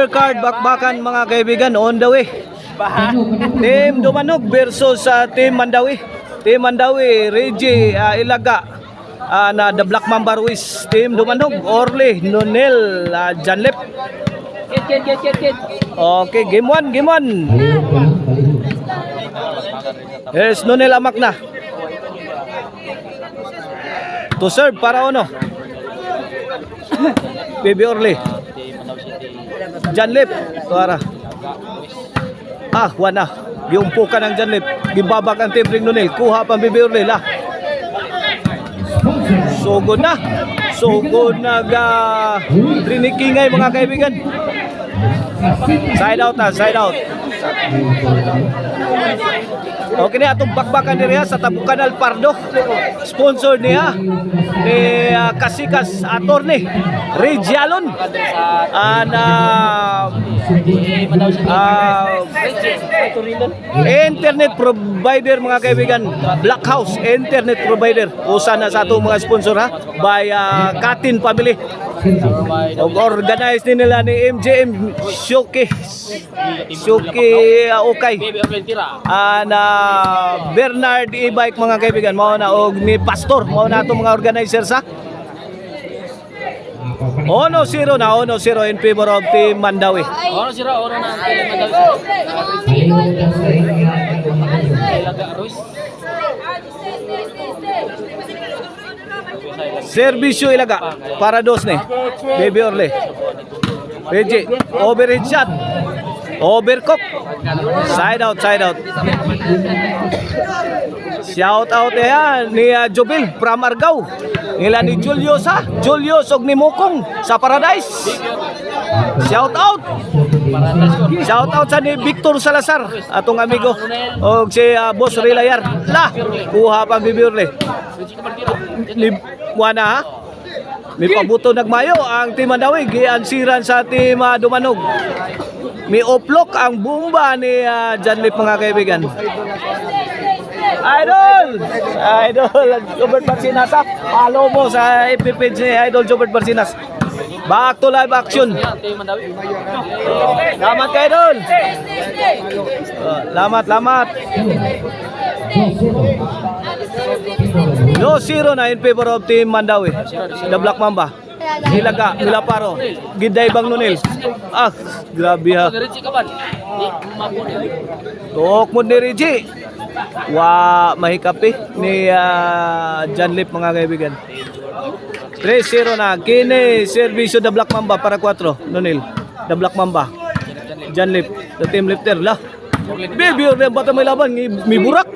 card bakbakan mga kaibigan on the way. Team Dumanog versus Team Mandawi. Team Mandawi, Reggie Ilaga na The Black Mamba Ruiz. Team Dumanog, Orly, Nonel, Janlep. Okay, game 1, game 1. Yes, Nonel Amak na. To serve para Ono. Baby Orly. Janlep, tuara. Wana. Giumpukan ang Janlep. Gibabak ang Team Ring Nonel. Kuha pang Baby Orly lah. Sugod na. Sugod trinikingay mga kaibigan. Side out side out. Okay na atong bakbakan diri sa Tabukan Alpardo. Sponsor niya ni Kasikas Attorney Regialon internet provider mga kaibigan. Black House internet provider. Usa na sa atong mga sponsor ha by Katin Family. Organize din nila ni MJM Shoki Okay Bernard E-Bike mga kaibigan mao na og ni Pastor mao na atong mga organizers ha. 1-0 na 1-0 in favor of Team Mandawi. 1-0 na Team Mandawi. Servisyo Ilaga para dos ni Baby Orly. Reggie overhead shot. Overcook. Side out. Shout out ni Jobil from Argao. Nila ni Julius og ni Mukong sa Paradise. Shout out sa ni Victor Salazar atong amigo og si Boss Rilayar. Kuha pang Baby Orly. Ni Buana ha. May pabuto nagmayo ang Team Mandawi giansiran sa Team Dumanog. May oplok ang bomba ni Janlip mga kaibigan. Idol Jobert Barsinas ha. Follow mo sa FB page ni Idol Jobert Barsinas. Back to live action. Salamat kay Idol. Lamat. 2-0 na in favor of Team Mandawi. The Black Mamba. Ilaga, Milaparo. Giday bang Nonel. Grabe ha. Tok mo ni Reggie. Mahikapi ni Janlip mga kaibigan. 3-0 na. Kini servisyo The Black Mamba para 4. Nonel. The Black Mamba. Janlip. The team lifter lah. Baby Orly bata may laban may burak.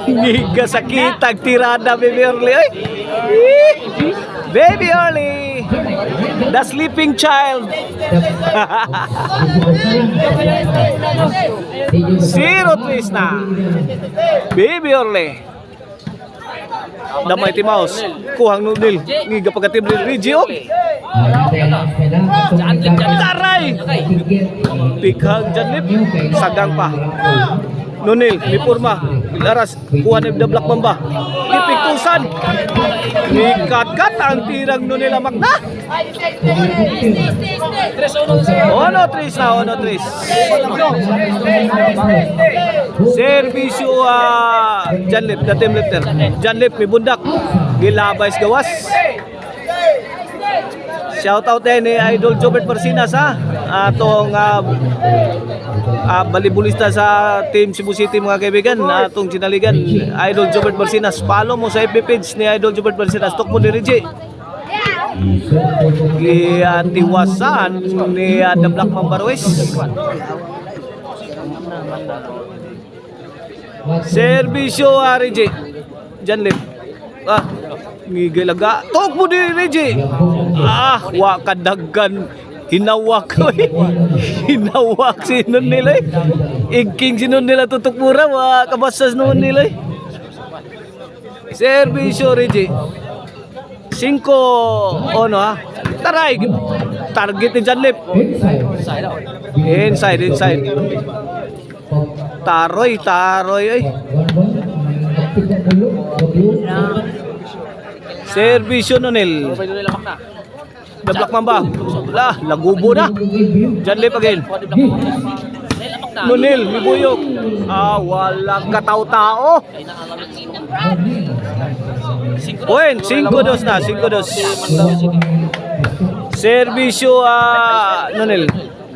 Ngiga sakitag tirada Baby Orly ay. Baby Orly, the sleeping child. 0-3 na. Baby Orly. Damay ti Mouse. Kuhang Nonel. Ngiga pagkatim ni Reggie. Taray! Pikhang Janlip. Sagang pa. Nonel, Lipurma. Laras. Kuha ni The Black Mamba. Ipikusan. Ikat-kat ang tirang Nonel Amak na. 1-3 na. Servisyo Janlip, the team lifter. Janlip, may bundak. Gilabay sa gawas. Shoutout ni Idol Jobert Barsinas ha. Atong balibulista sa Team Cebu City mga kaibigan. Atong sinaligan Idol Jobert Barsinas. Follow mo sa FB page ni Idol Jobert Barsinas. Tok mo ni Reggie. Tiwasan ni The Black Mamba Ruiz. Servisyo Reggie. Janlip. Ngigalaga. Tok mo ni Reggie. Kadaggan. Hinawak ko Hinawak si Nonel eh. Igking si Nonel tutok mura. Kabasas Nonel eh. Servisyo Reggie. 5-1 ha. Taray. Target ni Janlip. Inside. Taroy ay. Servisyo Nonel. The Black Mamba. Wala, lagubo na. Janlip again. Nunil, Mibuyog. Walang kataw-tao. Point, 5-2 na, 5-2. Servisyo,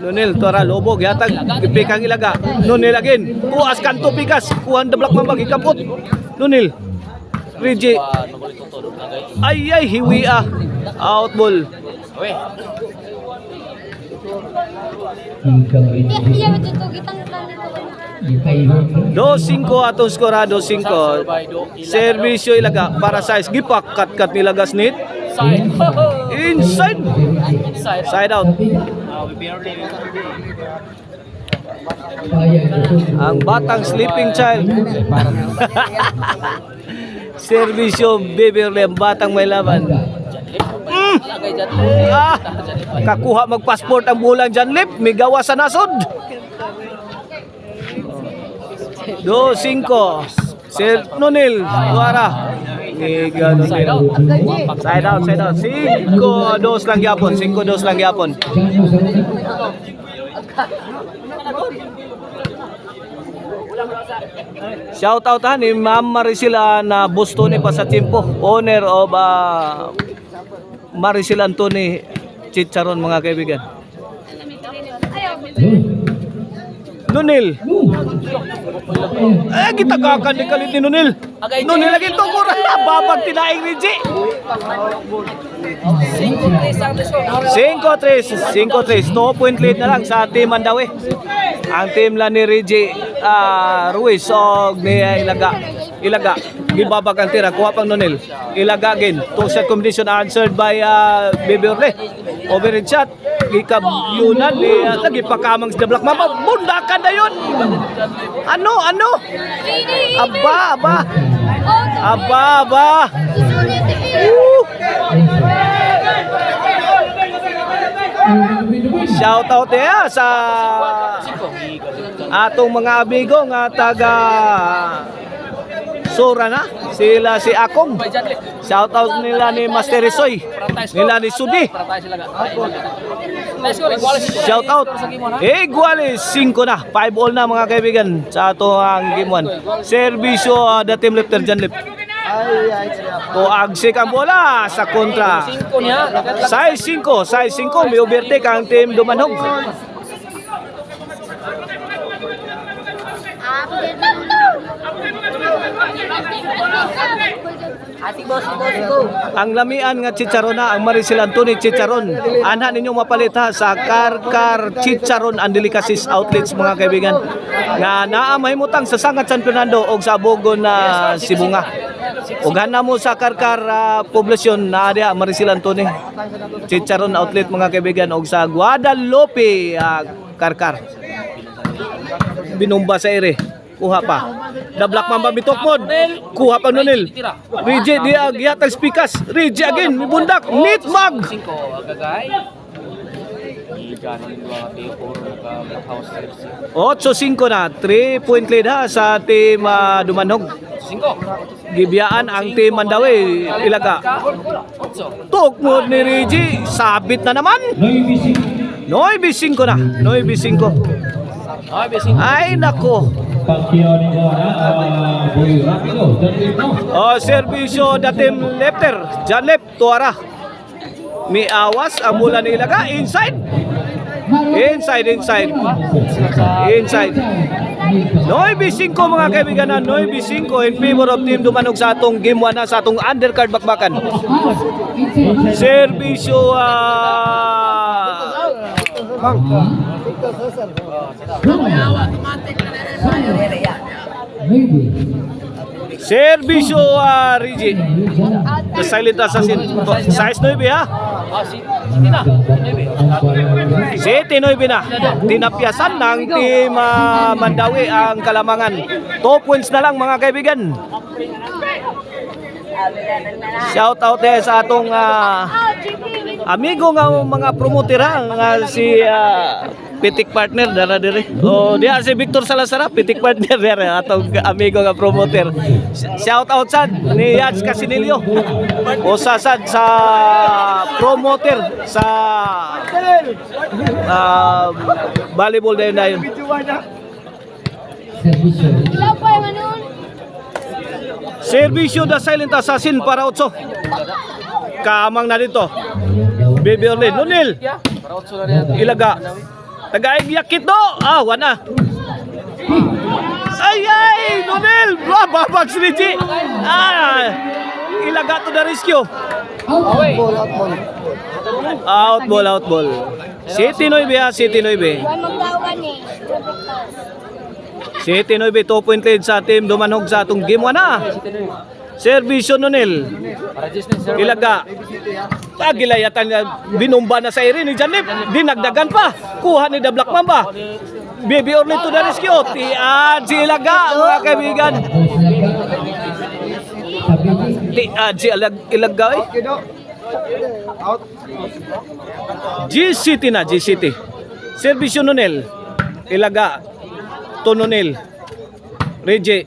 Nunil, Tora, Lobog, yatag, Pikang Ilaga. Nunil again. Puas kanto pikas. Kuhan The Black Mamba, ikapot. Nunil. Rigi. Ay, hiwi Out ball. Iya betul kita Do 5 atong skora, 2-5. Servisyo Ilaga para size. Gipak, kat nilagas nit. Inside. Side out. Ang batang sleeping child. Servisyo Beverly, ang batang may laban. Kakuha mag-passport ang bulang Janlip, may gawa sa nasod. 2-5. Sir Nunil, Tuara. Side out. 5-2 lang yapon. 5-2 lang yapon. Shout out ni Ma'am Maricel na Boston pa sa Timpo, owner of Maricel Antony Chicharon, mga kaibigan. Nunil. Kita kakan di kalit ni Nunil. Nunil lagi tunggu babag tinaing ni G. 5-3. 2 point lead na lang sa team Mandawi. Ang team lang ni Reggie Ruiz o ni Ilaga. Gibabag ang tira. Kuha pang Nunil. Ilaga again. 2-shot combination answered by Beverly. Overhead shot. Gikabyunan. Lagi pakamang sa The Black Mamba. Bundakan na yun. Ano? Aba. Shout out sa atong mga amigo nga taga Sura na, sila si Akong. Shout out nila ni Master Risoy, nila ni Sudi. Shout out. Iguales 5 na, 5-all na mga kaibigan sa ato ang game 1. Servisyo the team lifter Janlip. Agsik ang bola sa kontra. Size 5, may overtake ang team Dumanhog. Ang lamian nga chicharon na ang Maricel Antony Chicharon. Anha ninyo mapalit sa Karkar Chicharon and Delicacies Outlets, mga kaibigan. Nga naamahimutang sa Sangat San Fernando o sa Bogon na Sibunga. Ug hana mo sa Karkar poblasyon na ada Maricel Antony Chicharon Outlet, mga kaibigan, og sa Guadalupe Karkar. Binumba sa ere. Kuha pa. The Black Mamba bitokmod. Kuha pa Nunil. Rigi di agyatag spikas. Rigi again, mibundak. Neat mag. 8-5 na. 3 point lead sa team Dumanhog. Gibiyaan ang team Mandawi Ilaga. Tukmod ni Rigi. Sabit na naman. 9-5 na. 9-5. Ay nako. Servisyo dating lefter Janlip Tuara. May awas ang mula ni Ilaga. Inside 9-5 mga kaibigan na 9-5 in favor of team Dumanhog sa atong game 1 na sa atong undercard bakbakan. Servisyo Servisyo Rigi. The silent assassin. Size 9 ha. 7-9 na. Tinapyasan ng team Mandawi ang Kalamangan. 2 points na lang mga kaibigan. Shout out sa atong amigo nga mga promoter nga si pitik partner dara dire. Oh, diha si Victor Salazar, pitik partner dire atong amigo nga promoter. Shout out sad ni Yats Casinilio. Usa sad sa promoter sa volleyball na yun. Ilaw pa yung ano. Servisyo da Silent Assassin para 8. Kaamang na dito. Baby Orlin, Nunil. Para 8 na rin. Ilaga. Tagaig yakit do. Wana. Ay, Nunil. Babag si Rigi. Ilaga to the rescue. Out ball. City 9 ha, City 9. Huwag magdawan eh. City 9, 2 point lead sa team Dumanhog sa atong game 1 na. Servisyo Nunil. Para Disney, sir. Ilaga. Pagilayatan niya, binumba na sa iri ni Janip. Dinagdagan pa. Kuha ni The Black Mamba. Baby Orly to the rescue. Tiad si Ilaga, mga kaibigan. Tiad si Ilaga. G-City na, G-City. Servisyo Nunil. Ilaga. To Nunil. Reggie.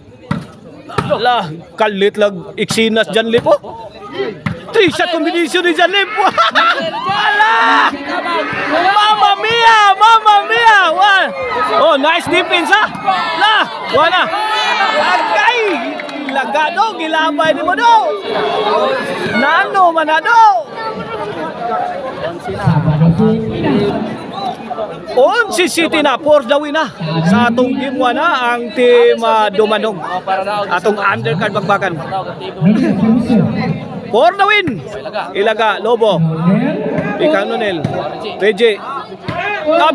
Lah, kalit lang iksinas dyan lipo. 3-shot combination ni Jan Lipo. Ala! Mamma mia! Oh, nice defense ha. Lah, wala. Agay! Lagado, gilabay ni mo do. Nano manado. Si City na, for the win na. Sa atong game 1 na, ang team Dumanhog. Atong undercard bagbakan. For the win. Ilaga, Lobo. Ikaw Nunel. Reggie.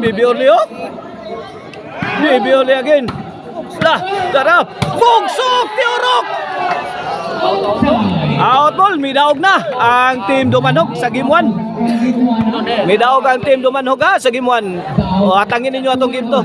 Baby Orly oh. Baby Orly again. Lah, darap. Bugsok, Tiurok. Out ball, midaog na ang team Dumanhog sa game 1. Midaog ang team Dumanhog sa game 1. O, atangin ninyo atong game to.